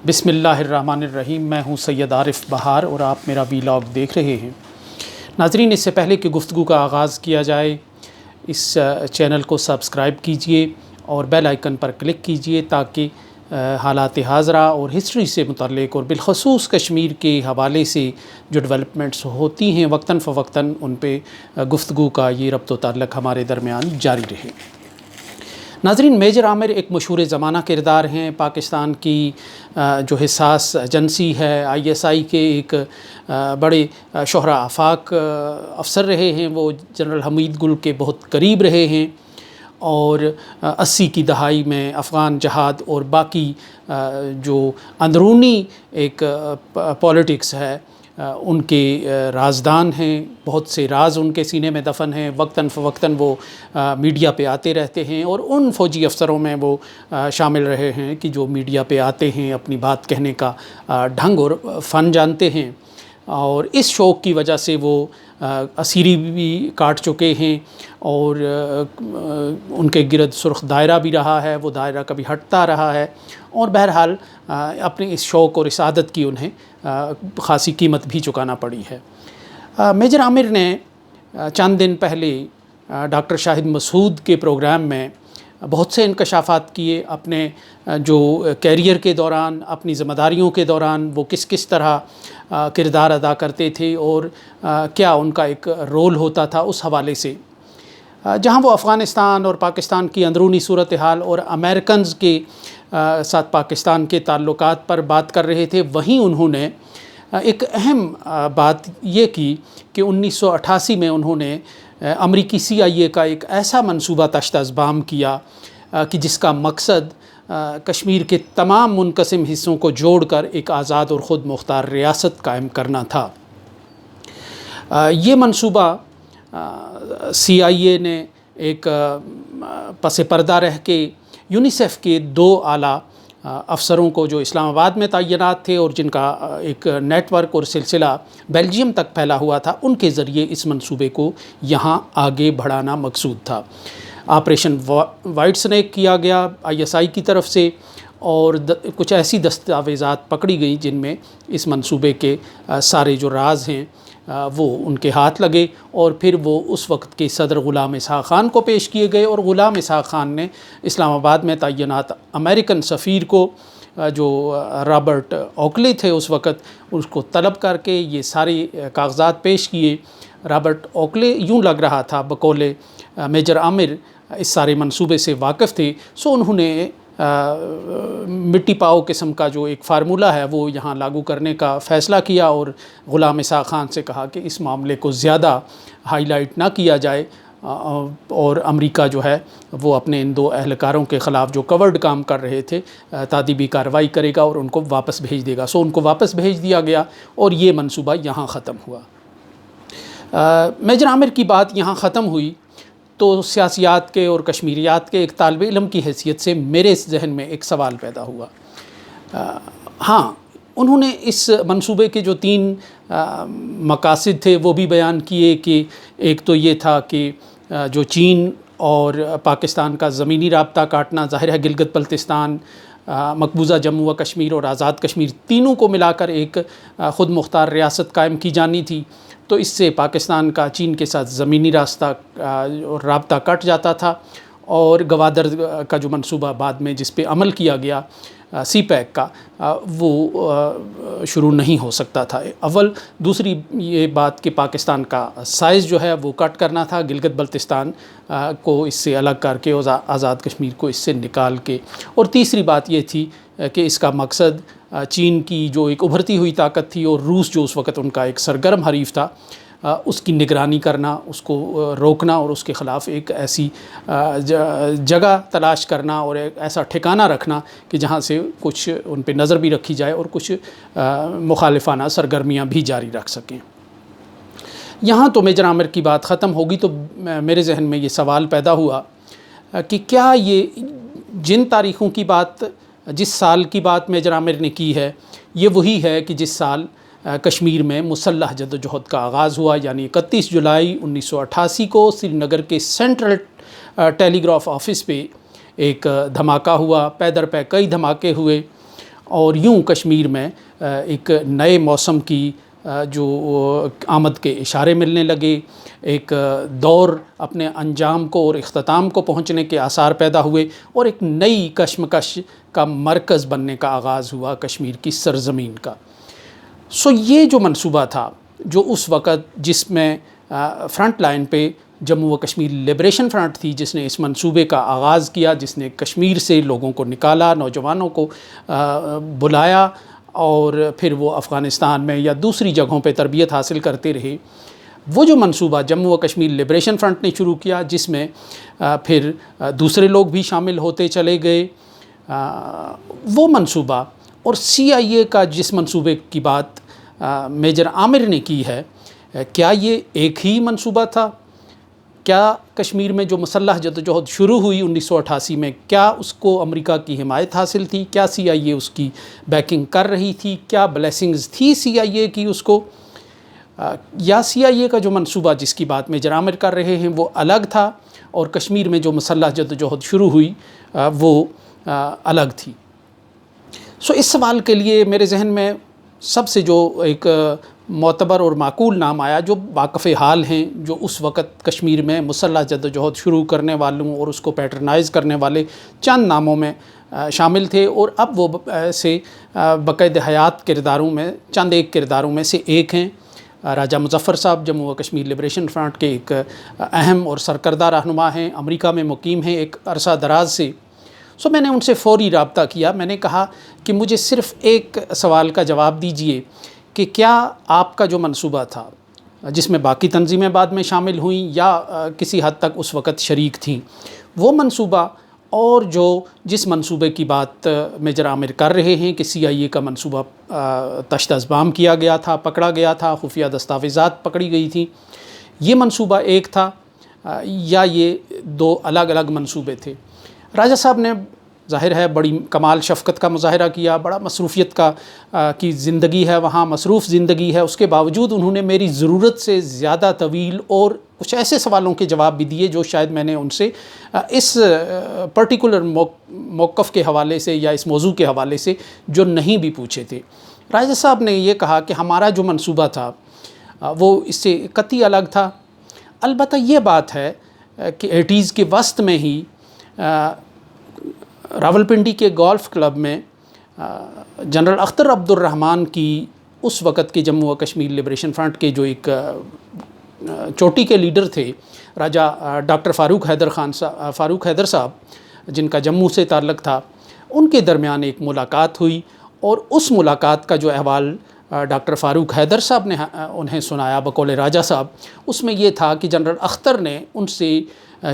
بسم اللہ الرحمن الرحیم۔ میں ہوں سید عارف بہار اور آپ میرا ویلاگ دیکھ رہے ہیں۔ ناظرین، اس سے پہلے کہ گفتگو کا آغاز کیا جائے، اس چینل کو سبسکرائب کیجئے اور بیل آئیکن پر کلک کیجئے تاکہ حالات حاضرہ اور ہسٹری سے متعلق اور بالخصوص کشمیر کے حوالے سے جو ڈیولپمنٹس ہوتی ہیں وقتاً فوقتاً ان پہ گفتگو کا یہ ربط و تعلق ہمارے درمیان جاری رہے۔ ناظرین، میجر عامر ایک مشہور زمانہ کردار ہیں۔ پاکستان کی جو حساس ایجنسی ہے ISI کے ایک بڑے شہرہ آفاق افسر رہے ہیں۔ وہ جنرل حمید گل کے بہت قریب رہے ہیں اور 80 کی دہائی میں افغان جہاد اور باقی جو اندرونی ایک پولیٹکس ہے ان کے رازدان ہیں۔ بہت سے راز ان کے سینے میں دفن ہیں۔ وقتاً فوقتاً وہ میڈیا پہ آتے رہتے ہیں اور ان فوجی افسروں میں وہ شامل رہے ہیں کہ جو میڈیا پہ آتے ہیں، اپنی بات کہنے کا ڈھنگ اور فن جانتے ہیں، اور اس شوق کی وجہ سے وہ اسیری بھی کاٹ چکے ہیں اور ان کے گرد سرخ دائرہ بھی رہا ہے، وہ دائرہ کبھی ہٹتا رہا ہے، اور بہرحال اپنے اس شوق اور اس عادت کی انہیں خاصی قیمت بھی چکانا پڑی ہے۔ میجر عامر نے چند دن پہلے ڈاکٹر شاہد مسعود کے پروگرام میں بہت سے انکشافات کیے اپنے جو کیریئر کے دوران، اپنی ذمہ داریوں کے دوران وہ کس طرح کردار ادا کرتے تھے اور کیا ان کا ایک رول ہوتا تھا، اس حوالے سے جہاں وہ افغانستان اور پاکستان کی اندرونی صورتحال اور امریکنز کے ساتھ پاکستان کے تعلقات پر بات کر رہے تھے، وہیں انہوں نے ایک اہم بات یہ کی کہ 1988 میں انہوں نے امریکی CIA کا ایک ایسا منصوبہ تشت ازبام کیا کہ جس کا مقصد کشمیر کے تمام منقسم حصوں کو جوڑ کر ایک آزاد اور خود مختار ریاست قائم کرنا تھا۔ یہ منصوبہ CIA نے ایک پس پردہ رہ کے UNICEF کے 2 اعلیٰ افسروں کو جو اسلام آباد میں تعینات تھے اور جن کا ایک نیٹ ورک اور سلسلہ بیلجیم تک پھیلا ہوا تھا، ان کے ذریعے اس منصوبے کو یہاں آگے بڑھانا مقصود تھا۔ آپریشن وائٹ سنیک کیا گیا ISI کی طرف سے، اور کچھ ایسی دستاویزات پکڑی گئی جن میں اس منصوبے کے سارے جو راز ہیں وہ ان کے ہاتھ لگے، اور پھر وہ اس وقت کے صدر غلام اسحاق خان کو پیش کیے گئے، اور غلام اسحاق خان نے اسلام آباد میں تعینات امریکن سفیر کو جو رابرٹ اوکلے تھے اس وقت، اس کو طلب کر کے یہ سارے کاغذات پیش کیے۔ رابرٹ اوکلے یوں لگ رہا تھا بقول میجر عامر اس سارے منصوبے سے واقف تھے، سو انہوں نے مٹی پاؤ قسم کا جو ایک فارمولہ ہے وہ یہاں لاگو کرنے کا فیصلہ کیا، اور غلام اسحاق خان سے کہا کہ اس معاملے کو زیادہ ہائی لائٹ نہ کیا جائے، اور امریکہ جو ہے وہ اپنے ان 2 اہلکاروں کے خلاف جو کورڈ کام کر رہے تھے تادیبی کارروائی کرے گا اور ان کو واپس بھیج دے گا۔ سو ان کو واپس بھیج دیا گیا اور یہ منصوبہ یہاں ختم ہوا۔ میجر عامر کی بات یہاں ختم ہوئی تو سیاسیات کے اور کشمیریات کے ایک طالب علم کی حیثیت سے میرے ذہن میں ایک سوال پیدا ہوا۔ ہاں، انہوں نے اس منصوبے کے جو 3 مقاصد تھے وہ بھی بیان کیے کہ ایک تو یہ تھا کہ جو چین اور پاکستان کا زمینی رابطہ کاٹنا، ظاہر ہے گلگت بلتستان، مقبوضہ جموں و کشمیر اور آزاد کشمیر تینوں کو ملا کر ایک خود مختار ریاست قائم کی جانی تھی، تو اس سے پاکستان کا چین کے ساتھ زمینی رابطہ کٹ جاتا تھا، اور گوادر کا جو منصوبہ بعد میں جس پہ عمل کیا گیا CPEC کا، وہ شروع نہیں ہو سکتا تھا۔ دوسری یہ بات کہ پاکستان کا سائز جو ہے وہ کٹ کرنا تھا، گلگت بلتستان کو اس سے الگ کر کے آزاد کشمیر کو اس سے نکال کے، اور تیسری بات یہ تھی کہ اس کا مقصد چین کی جو ایک ابھرتی ہوئی طاقت تھی اور روس جو اس وقت ان کا ایک سرگرم حریف تھا، اس کی نگرانی کرنا، اس کو روکنا اور اس کے خلاف ایک ایسی جگہ تلاش کرنا اور ایک ایسا ٹھکانہ رکھنا کہ جہاں سے کچھ ان پہ نظر بھی رکھی جائے اور کچھ مخالفانہ سرگرمیاں بھی جاری رکھ سکیں۔ یہاں تو میجر عامر کی بات ختم ہوگی تو میرے ذہن میں یہ سوال پیدا ہوا کہ کیا یہ جن تاریخوں کی بات، جس سال کی بات میجر عامر نے کی ہے، یہ وہی ہے کہ جس سال کشمیر میں مسلح جدوجہد کا آغاز ہوا، یعنی 31 جولائی 1988 کو سری نگر کے سینٹرل ٹیلی گراف آفس پہ ایک دھماکہ ہوا، پے در پے کئی دھماکے ہوئے، اور یوں کشمیر میں ایک نئے موسم کی جو آمد کے اشارے ملنے لگے، ایک دور اپنے انجام کو اور اختتام کو پہنچنے کے آثار پیدا ہوئے، اور ایک نئی کشمکش کا مرکز بننے کا آغاز ہوا کشمیر کی سرزمین کا۔ یہ جو منصوبہ تھا، جو اس وقت جس میں فرنٹ لائن پہ جموں و کشمیر لبریشن فرنٹ تھی، جس نے اس منصوبے کا آغاز کیا، جس نے کشمیر سے لوگوں کو نکالا، نوجوانوں کو بلایا، اور پھر وہ افغانستان میں یا دوسری جگہوں پہ تربیت حاصل کرتے رہے، وہ جو منصوبہ جموں و کشمیر لبریشن فرنٹ نے شروع کیا، جس میں پھر دوسرے لوگ بھی شامل ہوتے چلے گئے، وہ منصوبہ اور CIA کا جس منصوبے کی بات میجر عامر نے کی ہے، کیا یہ ایک ہی منصوبہ تھا؟ کیا کشمیر میں جو مسلح جدوجہد شروع ہوئی 1988 میں، کیا اس کو امریکہ کی حمایت حاصل تھی؟ کیا CIA اس کی بیکنگ کر رہی تھی؟ کیا بلیسنگز تھی CIA کی اس کو؟ یا CIA کا جو منصوبہ جس کی بات میجر عامر کر رہے ہیں وہ الگ تھا، اور کشمیر میں جو مسلح جدوجہد شروع ہوئی وہ الگ تھی؟ اس سوال کے لیے میرے ذہن میں سب سے جو ایک معتبر اور معقول نام آیا، جو واقف حال ہیں، جو اس وقت کشمیر میں مسلح جدوجہد شروع کرنے والوں اور اس کو پیٹرنائز کرنے والے چند ناموں میں شامل تھے، اور اب وہ سے بقید حیات کرداروں میں چند ایک کرداروں میں سے ایک ہیں۔ راجہ مظفر صاحب جموں و کشمیر لبریشن فرنٹ کے ایک اہم اور سرکردہ رہنما ہیں، امریکہ میں مقیم ہیں ایک عرصہ دراز سے۔ میں نے ان سے فوری رابطہ کیا، میں نے کہا کہ مجھے صرف ایک سوال کا جواب دیجئے کہ کیا آپ کا جو منصوبہ تھا، جس میں باقی تنظیمیں بعد میں شامل ہوئیں یا کسی حد تک اس وقت شریک تھیں، وہ منصوبہ اور جس منصوبے کی بات میجر عامر کر رہے ہیں کہ CIA کا منصوبہ تشت ازبام کیا گیا تھا، پکڑا گیا تھا، خفیہ دستاویزات پکڑی گئی تھیں، یہ منصوبہ ایک تھا یا یہ دو الگ الگ منصوبے تھے؟ راجہ صاحب نے ظاہر ہے بڑی کمال شفقت کا مظاہرہ کیا، بڑا مصروفیت کی زندگی ہے وہاں، مصروف زندگی ہے، اس کے باوجود انہوں نے میری ضرورت سے زیادہ طویل اور کچھ ایسے سوالوں کے جواب بھی دیے جو شاید میں نے ان سے اس پرٹیکولر موقف کے حوالے سے یا اس موضوع کے حوالے سے جو نہیں بھی پوچھے تھے۔ راجہ صاحب نے یہ کہا کہ ہمارا جو منصوبہ تھا وہ اس سے قطعی الگ تھا، البتہ یہ بات ہے کہ 80s کے وسط میں ہی راولپنڈی کے گولف کلب میں جنرل اختر عبد الرحمن کی اس وقت کے جموں و کشمیر لبریشن فرنٹ کے جو ایک چوٹی کے لیڈر تھے، راجہ ڈاکٹر فاروق حیدر صاحب، جن کا جموں سے تعلق تھا، ان کے درمیان ایک ملاقات ہوئی، اور اس ملاقات کا جو احوال ڈاکٹر فاروق حیدر صاحب نے انہیں سنایا بقول راجہ صاحب، اس میں یہ تھا کہ جنرل اختر نے ان سے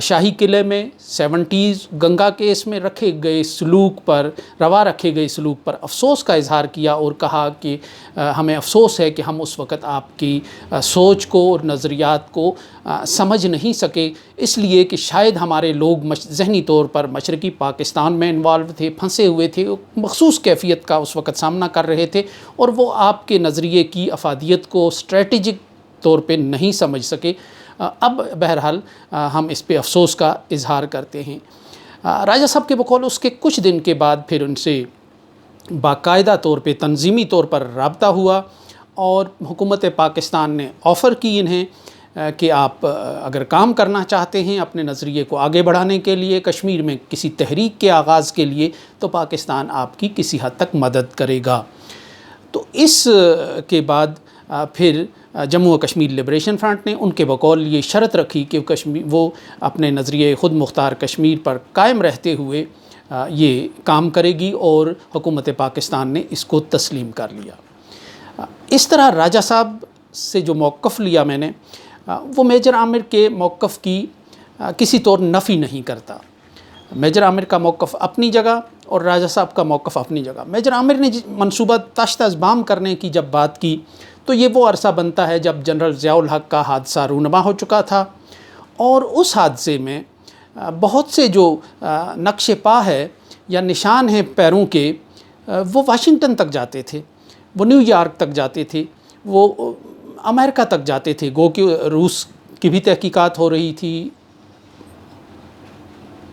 شاہی قلعے میں 70s گنگا کیس میں روا رکھے گئے سلوک پر افسوس کا اظہار کیا، اور کہا کہ ہمیں افسوس ہے کہ ہم اس وقت آپ کی سوچ کو اور نظریات کو سمجھ نہیں سکے، اس لیے کہ شاید ہمارے لوگ ذہنی طور پر مشرقی پاکستان میں انوالو تھے، پھنسے ہوئے تھے، مخصوص کیفیت کا اس وقت سامنا کر رہے تھے، اور وہ آپ کے نظریے کی افادیت کو اسٹریٹجک طور پہ نہیں سمجھ سکے۔ اب بہرحال ہم اس پہ افسوس کا اظہار کرتے ہیں۔ راجہ صاحب کے بقول اس کے کچھ دن کے بعد پھر ان سے باقاعدہ طور پہ تنظیمی طور پر رابطہ ہوا، اور حکومت پاکستان نے آفر کی انہیں کہ آپ اگر کام کرنا چاہتے ہیں اپنے نظریے کو آگے بڑھانے کے لیے، کشمیر میں کسی تحریک کے آغاز کے لیے، تو پاکستان آپ کی کسی حد تک مدد کرے گا۔ تو اس کے بعد پھر جموں و کشمیر لبریشن فرنٹ نے ان کے بقول یہ شرط رکھی کہ وہ اپنے نظریے خود مختار کشمیر پر قائم رہتے ہوئے یہ کام کرے گی، اور حکومت پاکستان نے اس کو تسلیم کر لیا۔ اس طرح راجہ صاحب سے جو موقف لیا میں نے، وہ میجر عامر کے موقف کی کسی طور نفی نہیں کرتا۔ میجر عامر کا موقف اپنی جگہ اور راجہ صاحب کا موقف اپنی جگہ۔ میجر عامر نے منصوبہ تشت ازبام کرنے کی جب بات کی تو یہ وہ عرصہ بنتا ہے جب جنرل ضیاء الحق کا حادثہ رونما ہو چکا تھا، اور اس حادثے میں بہت سے جو نقش پا ہے یا نشان ہیں پیروں کے، وہ واشنگٹن تک جاتے تھے، وہ نیو یارک تک جاتے تھے، وہ امریکہ تک جاتے تھے، گو کہ روس کی بھی تحقیقات ہو رہی تھی،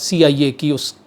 CIA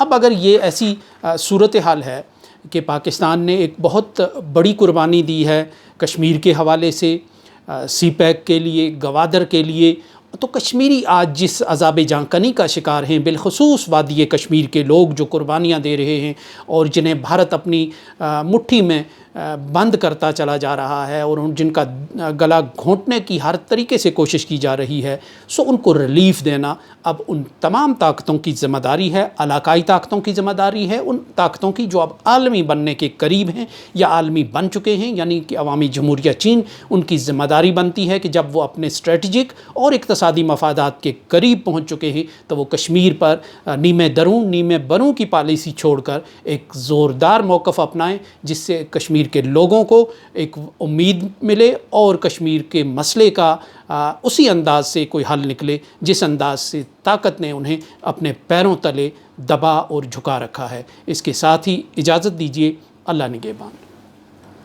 اب اگر یہ ایسی صورتحال ہے کہ پاکستان نے ایک بہت بڑی قربانی دی ہے کشمیر کے حوالے سے، سی پیک کے لیے، گوادر کے لیے، تو کشمیری آج جس عذاب جاں کنی کا شکار ہیں، بالخصوص وادی کشمیر کے لوگ جو قربانیاں دے رہے ہیں اور جنہیں بھارت اپنی مٹھی میں بند کرتا چلا جا رہا ہے اور جن کا گلا گھونٹنے کی ہر طریقے سے کوشش کی جا رہی ہے، سو ان کو ریلیف دینا اب ان تمام طاقتوں کی ذمہ داری ہے، علاقائی طاقتوں کی ذمہ داری ہے، ان طاقتوں کی جو اب عالمی بننے کے قریب ہیں یا عالمی بن چکے ہیں، یعنی کہ عوامی جمہوریہ چین، ان کی ذمہ داری بنتی ہے کہ جب وہ اپنے اسٹریٹجک اور اقتصادی مفادات کے قریب پہنچ چکے ہیں تو وہ کشمیر پر نیمے دروں نیمے بروں کی پالیسی چھوڑ کر ایک زوردار موقف اپنائیں، جس سے کشمیر کے لوگوں کو ایک امید ملے اور کشمیر کے مسئلے کا اسی انداز سے کوئی حل نکلے جس انداز سے طاقت نے انہیں اپنے پیروں تلے دبا اور جھکا رکھا ہے۔ اس کے ساتھ ہی اجازت دیجیے، اللہ نگہبان۔